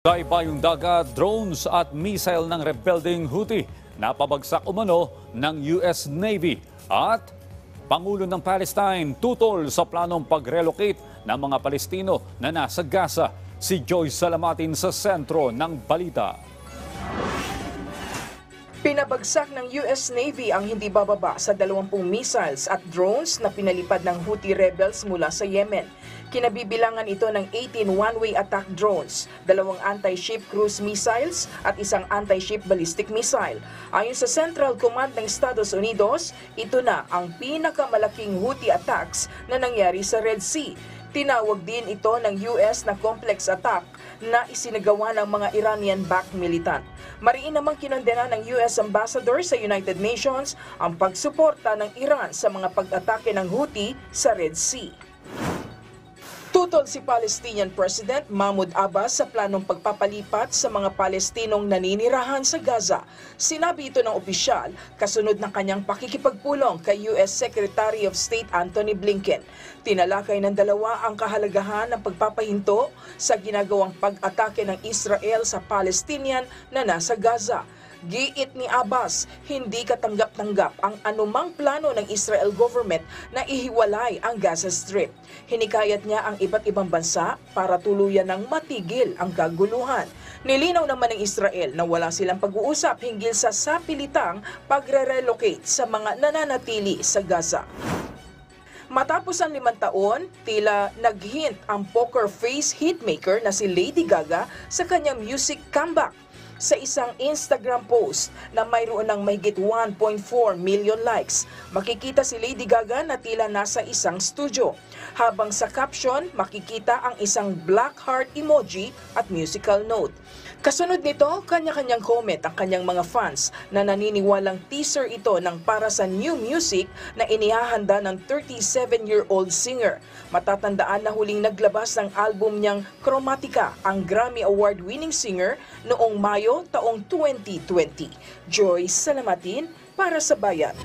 Sa ibayong dagat, drones at missile ng rebelding Houthi napabagsak umano ng US Navy at Pangulo ng Palestine tutol sa planong pag-relocate ng mga Palestino na nasa Gaza. Si Joyce Salamatin sa sentro ng balita. Pinabagsak ng US Navy ang hindi bababa sa 20 missiles at drones na pinalipad ng Houthi rebels mula sa Yemen. Kinabibilangan ito ng 18 one-way attack drones, 2 anti-ship cruise missiles at 1 anti-ship ballistic missile. Ayon sa Central Command ng Estados Unidos, ito na ang pinakamalaking Houthi attacks na nangyari sa Red Sea. Tinawag din ito ng US na complex attack na isinagawa ng mga Iranian-backed militant. Mariin namang kinondena ng US Ambassador sa United Nations ang pagsuporta ng Iran sa mga pag-atake ng Houthi sa Red Sea. Tutol si Palestinian President Mahmoud Abbas sa planong pagpapalipat sa mga Palestinong naninirahan sa Gaza. Sinabi ito ng opisyal kasunod ng kanyang pakikipagpulong kay US Secretary of State Antony Blinken. Tinalakay ng dalawa ang kahalagahan ng pagpapahinto sa ginagawang pag-atake ng Israel sa Palestinian na nasa Gaza. Giit ni Abbas, hindi katanggap-tanggap ang anumang plano ng Israel government na ihiwalay ang Gaza Strip. Hinikayat niya ang iba't ibang bansa para tuluyan ng matigil ang kaguluhan. Nilinaw naman ng Israel na wala silang pag-uusap hinggil sa sapilitang pagre-relocate sa mga nananatili sa Gaza. Matapos ang 5 taon, tila naghint ang poker face hitmaker na si Lady Gaga sa kanyang music comeback. Sa isang Instagram post na mayroon ng mahigit 1.4 million likes, makikita si Lady Gaga na tila nasa isang studio. Habang sa caption, makikita ang isang black heart emoji at musical note. Kasunod nito, kanya-kanyang comment ang kanyang mga fans na naniniwalang teaser ito ng para sa new music na inihahanda ng 37-year-old singer. Matatandaan na huling naglabas ng album niyang Chromatica ang Grammy Award-winning singer noong Mayo taong 2020. Joyce Salamatin para sa Bayan.